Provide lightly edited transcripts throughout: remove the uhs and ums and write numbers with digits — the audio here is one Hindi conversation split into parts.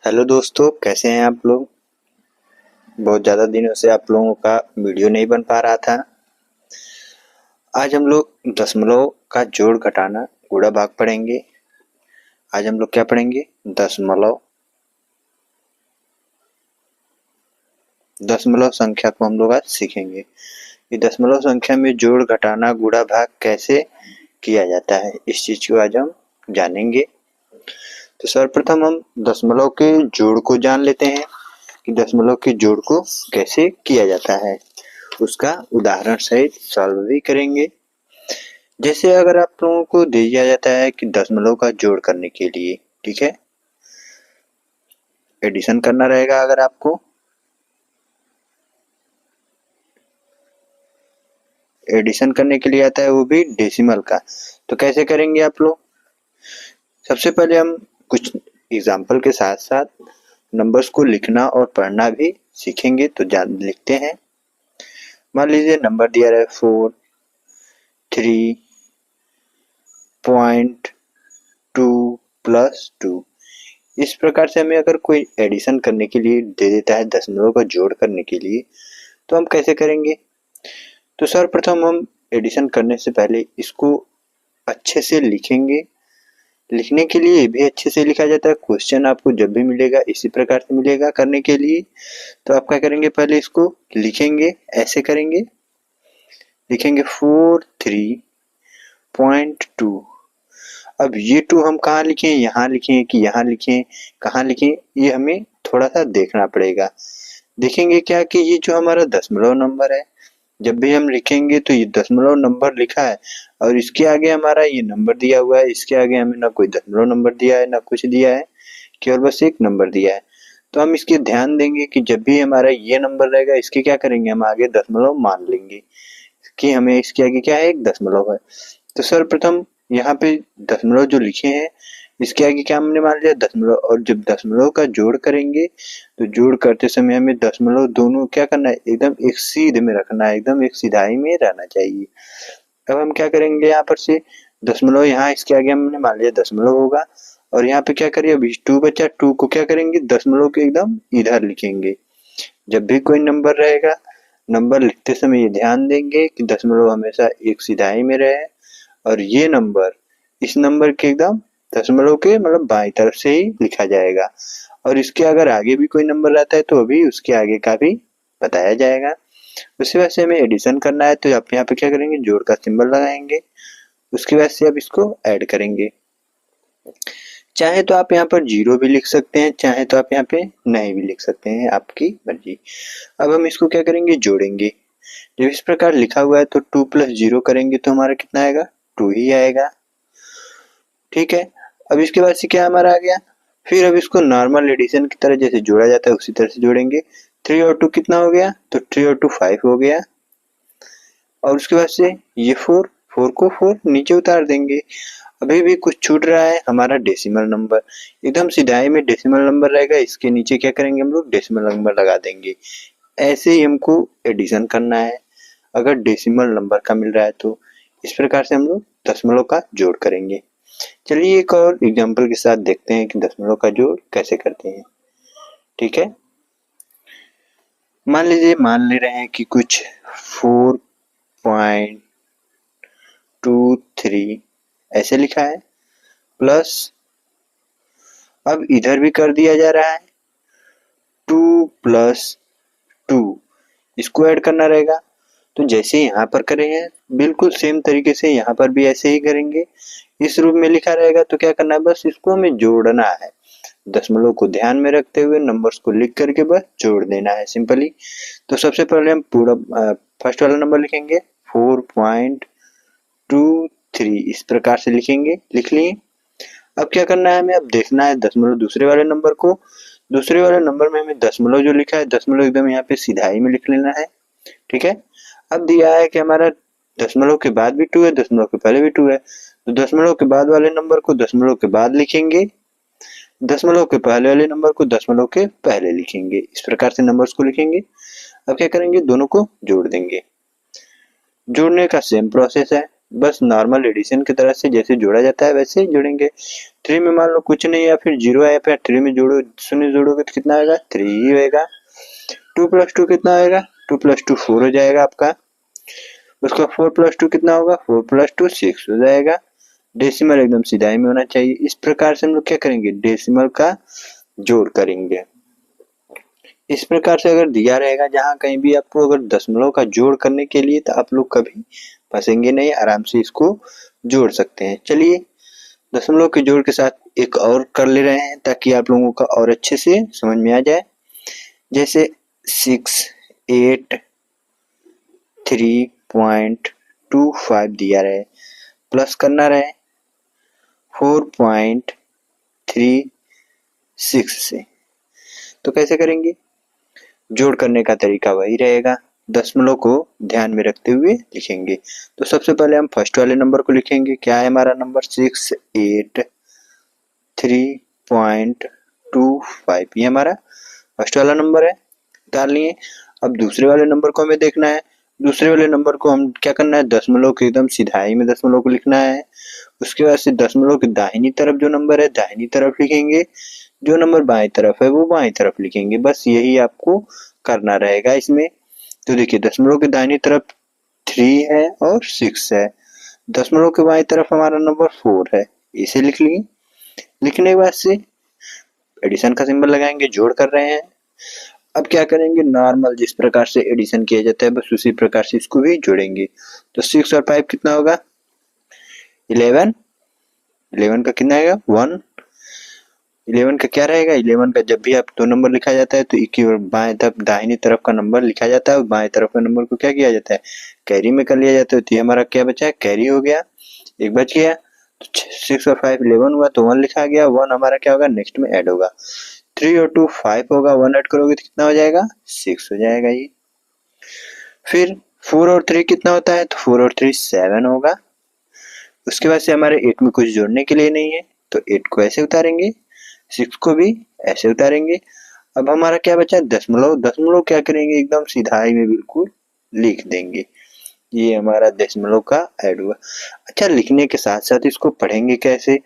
हेलो दोस्तों, कैसे हैं आप लोग। बहुत ज़्यादा दिनों से आप लोगों का वीडियो नहीं बन पा रहा था। आज हम लोग दशमलव का जोड़ घटाना गुणा भाग पढ़ेंगे। आज हम लोग क्या पढ़ेंगे? दशमलव दशमलव संख्या को हम लोग आज सीखेंगे कि दशमलव संख्या में जोड़ घटाना गुणा भाग कैसे किया जाता है। इस चीज को आज हम जानेंगे। तो सर्वप्रथम हम दशमलव के जोड़ को जान लेते हैं कि दशमलव के जोड़ को कैसे किया जाता है। उसका उदाहरण सहित सॉल्व भी करेंगे। जैसे अगर आप लोगों को दिया जाता है कि दशमलव का जोड़ करने के लिए, ठीक है, एडिशन करना रहेगा। अगर आपको एडिशन करने के लिए आता है वो भी डेसिमल का, तो कैसे करेंगे आप लोग? सबसे पहले हम कुछ एग्जाम्पल के साथ साथ नंबर्स को लिखना और पढ़ना भी सीखेंगे। तो लिखते हैं। मान लीजिए नंबर दिया रहा है 4.3.2 प्लस 2। इस प्रकार से हमें अगर कोई एडिशन करने के लिए दे देता है, दशमलव का जोड़ करने के लिए, तो हम कैसे करेंगे? तो सर्वप्रथम हम एडिशन करने से पहले इसको अच्छे से लिखेंगे। लिखने के लिए भी अच्छे से लिखा जाता है। क्वेश्चन आपको जब भी मिलेगा इसी प्रकार से मिलेगा करने के लिए। तो आप क्या करेंगे? पहले इसको लिखेंगे। ऐसे करेंगे, लिखेंगे 43.2। अब ये 2 हम कहाँ लिखें? यहाँ लिखें कि यहाँ लिखें, कहाँ लिखें, ये हमें थोड़ा सा देखना पड़ेगा। देखेंगे क्या कि ये जो हमारा दशमलव नंबर है, जब भी हम लिखेंगे तो ये दशमलव नंबर लिखा है और इसके आगे हमारा ये नंबर दिया हुआ है। इसके आगे हमें ना कोई दशमलव नंबर दिया है ना कुछ दिया है, केवल बस एक नंबर दिया है। तो हम इसके ध्यान देंगे कि जब भी हमारा ये नंबर रहेगा इसके क्या करेंगे? हम आगे दशमलव मान लेंगे कि हमें इसके आगे क्या है? एक दशमलव है। तो सर्वप्रथम यहाँ पे दशमलव जो लिखे हैं इसके आगे क्या हमने मान लिया? दशमलव। और जब दशमलव का जोड़ करेंगे तो जोड़ करते समय हमें दशमलव दोनों क्या करना है? एकदम एक सीध में रखना है, एकदम एक सिधाई में रहना चाहिए। अब हम क्या करेंगे? यहाँ पर से दशमलव, यहाँ इसके आगे हमने मान लिया दशमलव होगा और यहाँ पे क्या करिए? अभी 2 बचा, 2 को क्या करेंगे? दशमलव के एकदम इधर लिखेंगे। जब भी कोई नंबर रहेगा, नंबर लिखते समय ये ध्यान देंगे कि दशमलव हमेशा एक सिधाई में रहे और ये नंबर इस नंबर के एकदम दशमलव के मतलब बाईं तरफ से ही लिखा जाएगा। और इसके अगर आगे भी कोई नंबर रहता है तो अभी उसके आगे का भी बताया जाएगा। उसी वजह से हमें एडिशन करना है तो आप यहाँ पे क्या करेंगे? जोड़ का सिंबल लगाएंगे। उसकी वजह से अब इसको ऐड करेंगे। चाहे तो आप यहाँ पर 0 भी लिख सकते हैं, चाहे तो आप यहाँ पे नहीं भी लिख सकते हैं, आपकी मर्जी। अब हम इसको क्या करेंगे? जोड़ेंगे। जब इस प्रकार लिखा हुआ है तो 2 + 0 करेंगे तो हमारा कितना आएगा? 2 ही आएगा। ठीक है। अब इसके बाद से क्या हमारा आ गया? फिर अब इसको नॉर्मल एडिशन की तरह जैसे जोड़ा जाता है उसी तरह से जोड़ेंगे। 3 और 2 कितना हो गया? तो 3 और 2 5 हो गया। और उसके बाद से ये 4 को 4 नीचे उतार देंगे। अभी भी कुछ छूट रहा है, हमारा डेसिमल नंबर। एकदम सिधाई में डेसिमल नंबर रहेगा, इसके नीचे क्या करेंगे? हम लोग डेसिमल नंबर लगा देंगे। ऐसे ही हमको एडिशन करना है अगर डेसिमल नंबर का मिल रहा है तो। इस प्रकार से हम लोग दशमलव का जोड़ करेंगे। चलिए एक और एग्जांपल के साथ देखते हैं कि दशमलव का जोड़ कैसे करते हैं। ठीक है। मान ले रहे हैं कि कुछ 4.23 ऐसे लिखा है प्लस, अब इधर भी कर दिया जा रहा है 2 + 2। इसको ऐड करना रहेगा। तो जैसे यहाँ पर करे हैं बिल्कुल सेम तरीके से यहाँ पर भी ऐसे ही करेंगे। इस रूप में लिखा रहेगा तो क्या करना है? बस इसको हमें जोड़ना है। दशमलव को ध्यान में रखते हुए नंबर्स को लिख करके बस जोड़ देना है सिंपली। तो सबसे पहले हम पूरा फर्स्ट वाला नंबर लिखेंगे 4.23 इस प्रकार से लिखेंगे। लिख लिए। अब क्या करना है? हमें अब देखना है दशमलव दूसरे वाले नंबर को। दूसरे वाले नंबर में हमें दशमलव जो लिखा है दशमलव एकदम यहाँ पे सिधाई में लिख लेना है। ठीक है। अब दिया है कि हमारा दशमलव के बाद भी 2 है, दशमलव के पहले भी 2 है, तो दशमलव के बाद वाले नंबर को दशमलव के बाद लिखेंगे, दशमलव के पहले वाले नंबर को दशमलव के पहले लिखेंगे। इस प्रकार से नंबर्स को लिखेंगे। अब क्या करेंगे? दोनों को जोड़ देंगे। जोड़ने का सेम प्रोसेस है। बस नॉर्मल एडिशन की तरह से जैसे जोड़ा जाता है वैसे ही जोड़ेंगे। 3 में मान लो कुछ नहीं है, फिर 0 है, फिर 3 में जोड़ो, शून्य जोड़ोगे तो कितना आएगा, 3 ही होएगा। 2 + 2 कितना आएगा, 2 + 2 4 हो जाएगा आपका। उसका 4 + 2 कितना होगा, 4 + 2 6 हो जाएगा। डेसिमल एकदम सीधाई में होना चाहिए। इस प्रकार से हम लोग क्या करेंगे, डेसिमल का जोड़ करेंगे। इस प्रकार से अगर दिया रहेगा जहाँ कहीं भी आपको अगर दशमलव का जोड़ करने के लिए, तो आप लोग कभी फंसेंगे नहीं, आराम से इसको जोड़ सकते हैं। चलिए दशमलव के जोड़ के साथ एक और कर ले रहे हैं ताकि आप लोगों का और अच्छे से समझ में आ जाए। जैसे 6 8 3.25 दिया रहे, प्लस करना रहे 4.36 से, तो कैसे करेंगे, जोड़ करने का तरीका वही रहेगा, दशमलव को ध्यान में रखते हुए लिखेंगे। तो सबसे पहले हम फर्स्ट वाले नंबर को लिखेंगे। क्या है हमारा नंबर, 683.25, ये हमारा फर्स्ट वाला नंबर है, डाल लिए। अब दूसरे वाले नंबर को हमें देखना है। दूसरे वाले नंबर को हम क्या करना है, दशमलव के एकदम सीधाई में दशमलव को लिखना है। उसके बाद से दशमलव की दाहिनी तरफ जो नंबर है दाहिनी तरफ लिखेंगे, जो नंबर बाएं तरफ है वो बाएं तरफ लिखेंगे। बस यही आपको करना रहेगा इसमें। तो देखिए दशमलव की दाहिनी तरफ 3 है और 6 है, दशमलव के बाएं तरफ हमारा नंबर 4 है, इसे लिख लिए। लिखने के बाद से एडिशन का सिंबल लगाएंगे, जोड़ कर रहे हैं। अब क्या करेंगे, नॉर्मल जिस प्रकार से एडिशन किया जाता है बस उसी प्रकार से इसको भी जोड़ेंगे। तो 6 और 5 कितना होगा, 11। 11 का कितना आएगा, 1। 11 का क्या रहेगा, 11 का जब भी आप दो नंबर लिखा जाता है तो एक ही बाएं तरफ दाहिनी तरफ का नंबर लिखा जाता है और बाएं तरफ का नंबर को क्या किया जाता है, कैरी में कर लिया जाता है। तो ये हमारा क्या बचा है, कैरी हो गया, एक बच गया। तो 6 और 5 11 हुआ तो 1 लिखा गया, 1 हमारा क्या होगा, नेक्स्ट में ऐड होगा। 3 और 2 5 होगा, 1 ऐड करोगे तो कितना हो जाएगा, 6 हो जाएगा ये। फिर 4 और 3 कितना होता है, तो 4 और 3 7 होगा। उसके बाद से हमारे 8 में कुछ जोड़ने के लिए नहीं है तो 8 को ऐसे उतारेंगे, 6 को भी ऐसे उतारेंगे। अब हमारा क्या बचा, दशमलव। दशमलव क्या करेंगे, एकदम सीधाई में बिल्कुल लिख देंगे। ये हमारा दशमलव का ऐड हुआ। अच्छा, लिखने के साथ साथ इसको पढ़ेंगे कैसे,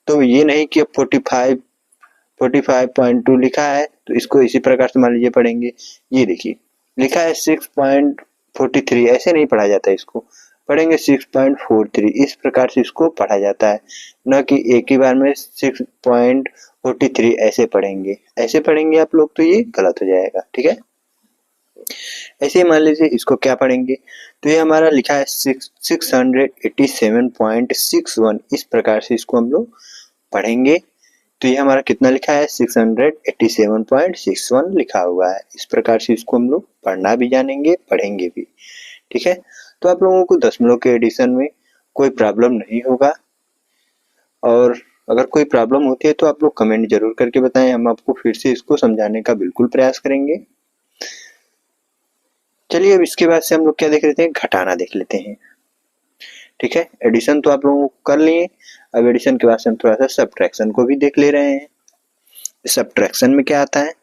तो ये नहीं कि 45.2 लिखा है तो इसको इसी प्रकार से मान लीजिए पढ़ेंगे। ये देखिए लिखा है 6.43, ऐसे नहीं पढ़ा जाता, इसको पढ़ेंगे 6.43, इस प्रकार से इसको पढ़ा जाता है, न कि एक ही बार में 6.43 ऐसे पढ़ेंगे। ऐसे पढ़ेंगे आप लोग तो ये गलत हो जाएगा, ठीक है। ऐसे ही मान लीजिए इसको क्या पढ़ेंगे, तो ये हमारा लिखा है 687.61, इस प्रकार से इसको हम लोग पढ़ेंगे। तो ये हमारा कितना लिखा है, 687.61 लिखा हुआ है। इस प्रकार से इसको हम लोग पढ़ना भी जानेंगे, पढ़ेंगे भी, ठीक है। तो आप लोगों को दशमलव के एडिशन में कोई प्रॉब्लम नहीं होगा, और अगर कोई प्रॉब्लम होती है तो आप लोग कमेंट जरूर करके बताएं, हम आपको फिर से इसको समझाने का बिल्कुल प्रयास करेंगे। चलिए अब इसके बाद से हम लोग क्या देख लेते हैं, घटाना देख लेते हैं, ठीक है। एडिशन तो आप लोगों को कर लिए, अब एडिशन के बाद से हम थोड़ा सा सब्ट्रैक्शन को भी देख ले रहे हैं। सब्ट्रैक्शन में क्या आता है,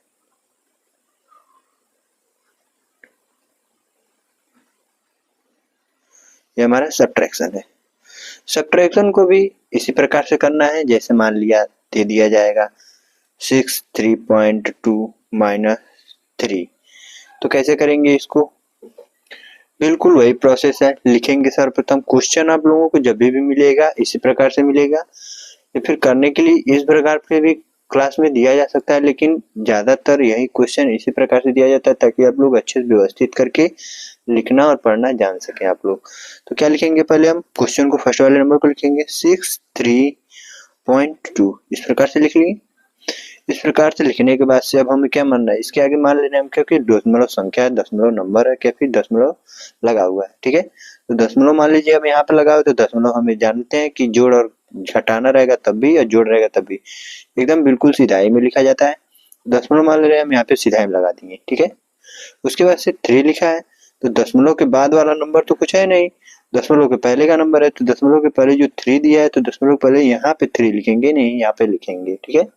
ये हमारा सब्ट्रैक्शन है। सब्ट्रैक्शन को भी इसी प्रकार से करना है, जैसे मान लिया दे दिया जाएगा 6 3.2 - 3, तो कैसे करेंगे इसको, बिल्कुल वही प्रोसेस है। लिखेंगे सर्वप्रथम, क्वेश्चन आप लोगों को जब भी मिलेगा इसी प्रकार से मिलेगा, या फिर करने के लिए इस प्रकार से भी क्लास में दिया जा सकता है, लेकिन ज्यादातर यही क्वेश्चन इसी प्रकार से दिया जाता है ताकि आप लोग अच्छे से व्यवस्थित करके लिखना और पढ़ना जान सके आप लोग। तो क्या लिखेंगे, पहले हम क्वेश्चन को फर्स्ट वाले नंबर को लिखेंगे 6 3.2, इस प्रकार से लिख लिए। इस प्रकार से लिखने के बाद से अब हमें क्या मानना है, इसके आगे मान लेना है हम क्योंकि दशमलव संख्या है, दशमलव नंबर है, क्या फिर दशमलव लगा हुआ है, ठीक है। तो दशमलव मान लीजिए अब यहाँ पे लगा हुआ, तो दशमलव हमें जानते हैं कि जोड़ और घटाना रहेगा तब भी और जोड़ रहेगा तब भी एकदम बिल्कुल सीधाई में लिखा जाता है। दशमलव मान ले रहे हैं हम यहाँ पे सीधाई में लगा देंगे, ठीक है। उसके बाद से 3 लिखा है, तो दशमलव के बाद वाला नंबर तो कुछ है नहीं, दशमलव के पहले का नंबर है, तो दशमलव के पहले जो 3 दिया है तो दशमलव पहले यहाँ पे 3 लिखेंगे, नहीं यहाँ पे लिखेंगे, ठीक है।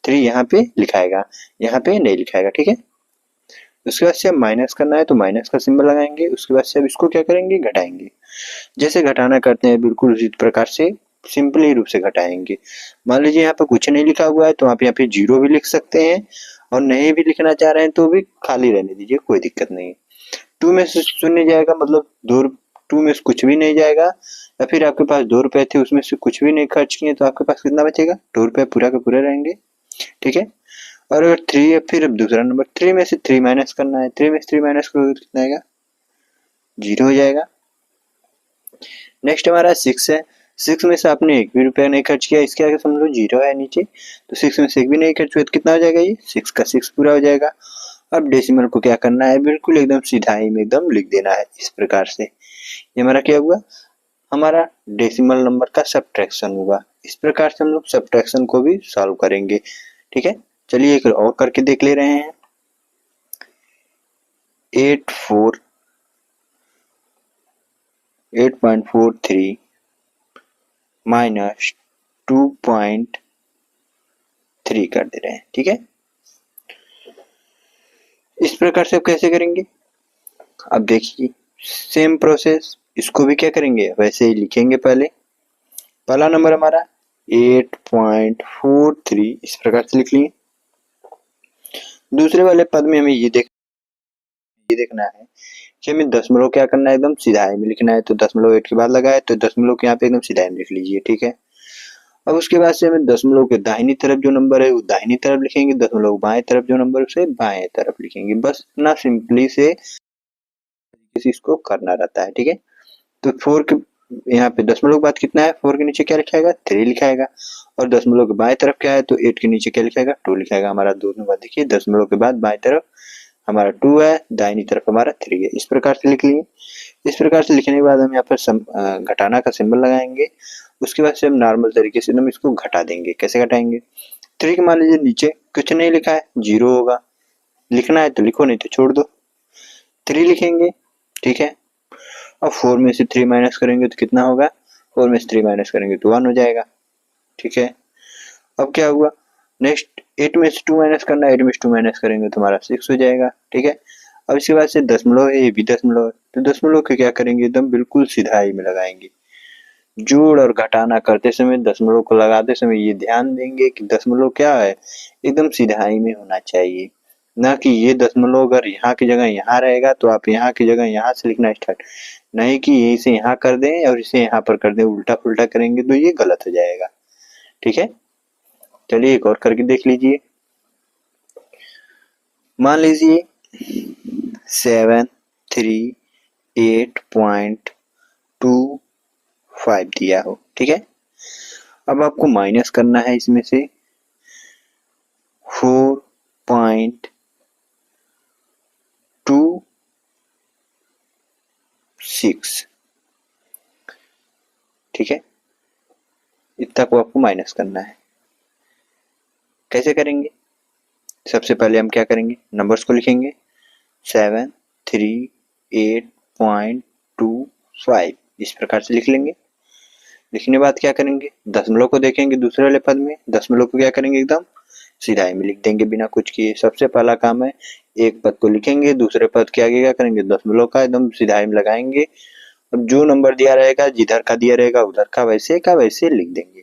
3 यहाँ पे लिखाएगा, यहाँ पे नहीं लिखाएगा, ठीक है। उसके बाद से अब माइनस करना है तो माइनस का सिंबल लगाएंगे, उसके बाद से अब इसको क्या करेंगे, घटाएंगे। जैसे घटाना करते हैं बिल्कुल उसी प्रकार से सिंपली रूप से घटाएंगे। मान लीजिए यहाँ पे कुछ नहीं लिखा हुआ है तो आप यहाँ पे जीरो भी लिख सकते हैं, और नहीं भी लिखना चाह रहे हैं तो भी खाली रहने दीजिए, कोई दिक्कत नहीं है। 2 में से शून्य जाएगा मतलब 2 में से कुछ भी नहीं जाएगा, या फिर आपके पास 2 रुपए थे उसमें से कुछ भी नहीं खर्च किए तो आपके पास कितना बचेगा, 2 रुपए पूरा के पूरे रहेंगे। ठीक है। और अगर 3 है, फिर अब दूसरा नंबर 3 में से 3 माइनस करना है, 3 में से 3 माइनस करोगे तो कितना आएगा, 0 हो जाएगा। नेक्स्ट हमारा 6 है, 6 में से आपने एक भी रुपया नहीं खर्च किया, इसके आगे समझ लो 0 है नीचे, तो 6 में से एक भी नहीं खर्च हुआ तो कितना हो जाएगा, ये 6 का 6 पूरा हो जाएगा। अब डेसिमल को क्या करना है, बिल्कुल एकदम सीधाई में एकदम लिख देना है इस प्रकार से। ये हमारा क्या हुआ, हमारा डेसिमल नंबर का सब्ट्रैक्शन हुआ। इस प्रकार से हम लोग सब्ट्रैक्शन को भी सॉल्व करेंगे। ठीक है, चलिए एक और करके देख ले रहे हैं। 8.43 माइनस 2.3 कर दे रहे हैं। ठीक है, इस प्रकार से अब कैसे करेंगे, अब देखिए सेम प्रोसेस, इसको भी क्या करेंगे वैसे ही लिखेंगे। पहला नंबर हमारा 8.43 इस प्रकार से लिख लिए। दूसरे वाले पद में हमें ये देखना है कि हमें दशमलव क्या करना है, एकदम सीधाई में लिखना है, तो दशमलव 8 के बाद लगाए तो दशमलव के यहाँ पे एकदम सीधाई में लिख लीजिए। ठीक है, अब उसके बाद से हमें दशमलव के दाहिनी तरफ जो नंबर है वो दाहिनी तरफ लिखेंगे, दशमलव बाएं तरफ जो नंबर है उसे बाएं तरफ लिखेंगे। बस इतना सिंपली से इसको करना रहता है। ठीक है, तो 4 के यहाँ पे दशमलव के बाद कितना है, 4 के नीचे क्या लिखाएगा, 3 लिखाएगा, और दशमलव के बाएं तरफ क्या है तो 8 के नीचे क्या लिखाएगा, 2 लिखाएगा। हमारा दोनों बात देखिए, दशमलव के बाद बाएं तरफ हमारा 2 है, दाहिनी तरफ हमारा 3 है। इस प्रकार से लिख लिए। इस प्रकार से लिखने के बाद हम यहाँ पर घटाना का सिंबल लगाएंगे। उसके बाद से हम नॉर्मल तरीके से हम इसको घटा देंगे। कैसे घटाएंगे, 3 के मान लीजिए नीचे कुछ नहीं लिखा है, 0 होगा, लिखना है तो लिखो नहीं तो छोड़ दो, 3 लिखेंगे। ठीक है, अब 4 में से 3 माइनस करेंगे तो कितना होगा, 4 में से 3 माइनस करेंगे तो 1 हो जाएगा। ठीक है, अब क्या हुआ, नेक्स्ट 8 में से 2 माइनस करना है, 8 में से 2 माइनस करेंगे तो हमारा 6 हो जाएगा। ठीक है, अब इसके बाद से दशमलव है, ये भी दशमलव है, तो दशमलव के क्या करेंगे, एकदम बिल्कुल सीधाई में लगाएंगे। जोड़ और घटाना करते समय दशमलव को लगाते समय ये ध्यान देंगे कि दशमलव क्या है, एकदम सीधाई में होना चाहिए, ना कि ये दशमलव अगर यहाँ की जगह यहाँ रहेगा तो आप यहाँ की जगह यहाँ से लिखना स्टार्ट, नहीं कि यहीं से यहाँ कर दें और इसे यहाँ पर कर दें, उल्टा पुल्टा करेंगे तो ये गलत हो जाएगा। ठीक है, चलिए एक और करके देख लीजिए। मान लीजिए 738.25 दिया हो। ठीक है, अब आपको माइनस करना है इसमें से 4.26। ठीक है, इतना को आपको माइनस करना है। कैसे करेंगे, सबसे पहले हम क्या करेंगे, नंबर्स को लिखेंगे 738.25 इस प्रकार से लिख लेंगे। लिखने बाद क्या करेंगे, दशमलव को देखेंगे दूसरे वाले पद में, दशमलव को क्या करेंगे, एकदम सीधाई में लिख देंगे बिना कुछ किए। सबसे पहला काम है, एक पद को लिखेंगे, दूसरे पद के आगे क्या करेंगे, दशमलव का एकदम सीधाई में लगाएंगे। अब जो नंबर दिया रहेगा, जिधर का दिया रहेगा उधर का वैसे लिख देंगे।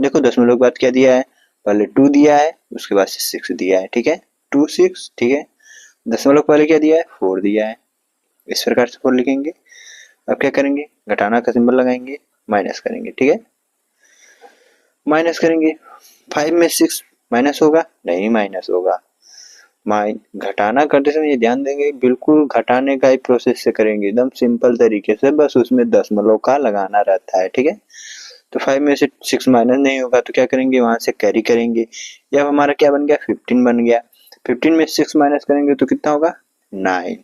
देखो दशमलव के बाद क्या दिया है, पहले 2 दिया है, उसके बाद से 6 दिया है। ठीक है, 2 6। ठीक है, दशमलव पहले क्या दिया है, 4 दिया है, इस प्रकार से 4 लिखेंगे। अब क्या करेंगे, घटाना का सिंबल लगाएंगे, माइनस करेंगे। ठीक है, माइनस करेंगे, 5 में 6 माइनस होगा, नहीं माइनस होगा। घटाना करते समय ये ध्यान देंगे, बिल्कुल घटाने का ही प्रोसेस से करेंगे, एकदम सिंपल तरीके से, बस उसमें दशमलव का लगाना रहता है। ठीक है, तो 5 में से 6 माइनस नहीं होगा तो क्या करेंगे, वहां से कैरी करेंगे। या हमारा क्या बन गया, 15 बन गया। 15 में 6 माइनस करेंगे तो कितना होगा, 9।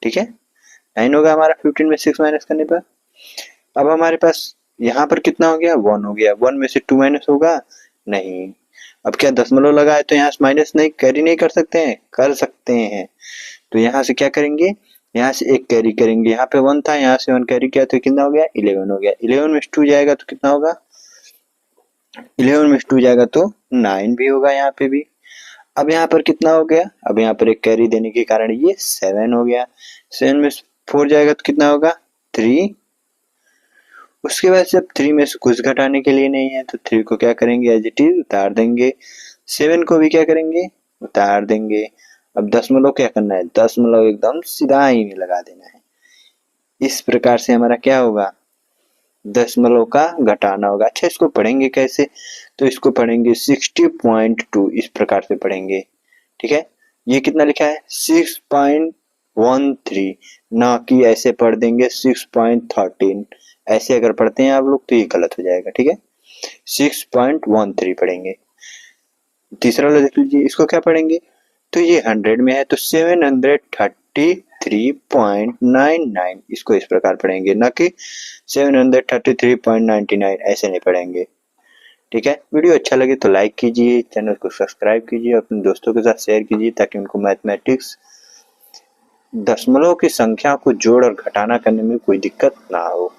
ठीक है, 9 होगा हमारा 15 में 6 माइनस करने पर। अब हमारे पास यहाँ पर कितना हो गया, 1 हो गया। 1 में से 2 माइनस होगा, नहीं। अब क्या दशमलव लगा है तो यहाँ से माइनस नहीं, कैरी नहीं कर सकते हैं, कर सकते हैं। तो यहाँ से क्या करेंगे, यहाँ से एक कैरी करेंगे, यहाँ पे 1 था, यहाँ से 1 कैरी किया तो कितना हो गया, 11 हो गया। 11 में 2 जाएगा तो कितना होगा, 11 में 2 जाएगा तो 9 भी होगा यहाँ पे भी। अब यहाँ पर कितना हो गया, अब यहाँ पर एक कैरी देने के कारण ये 7 हो गया। 7 में 4 जाएगा तो कितना होगा 3। उसके बाद जब 3 में से कुछ घटाने के लिए नहीं है तो 3 को क्या करेंगे एज इट इज उतार देंगे। 7 को भी क्या करेंगे उतार देंगे। अब दशमलव क्या करना है, दशमलव एकदम सीधा ही में लगा देना है। इस प्रकार से हमारा क्या होगा, दशमलव का घटाना होगा। अच्छा इसको पढ़ेंगे कैसे, तो इसको पढ़ेंगे 60.2 इस प्रकार से पढ़ेंगे। ठीक है, ये कितना लिखा है 6.13, ना कि ऐसे पढ़ देंगे 6.13। ऐसे अगर पढ़ते हैं आप लोग तो ये गलत हो जाएगा। ठीक है, 6.13 पढ़ेंगे। तीसरा वाला देख लीजिए, इसको क्या पढ़ेंगे, तो ये 100 में है तो 733.99 इसको इस प्रकार पढ़ेंगे, ना कि 733.99 ऐसे नहीं पढ़ेंगे। ठीक है, वीडियो अच्छा लगे तो लाइक कीजिए, चैनल को सब्सक्राइब कीजिए, अपने दोस्तों के साथ शेयर कीजिए ताकि उनको मैथमेटिक्स दशमलव की संख्या को जोड़ और घटाना करने में कोई दिक्कत ना हो।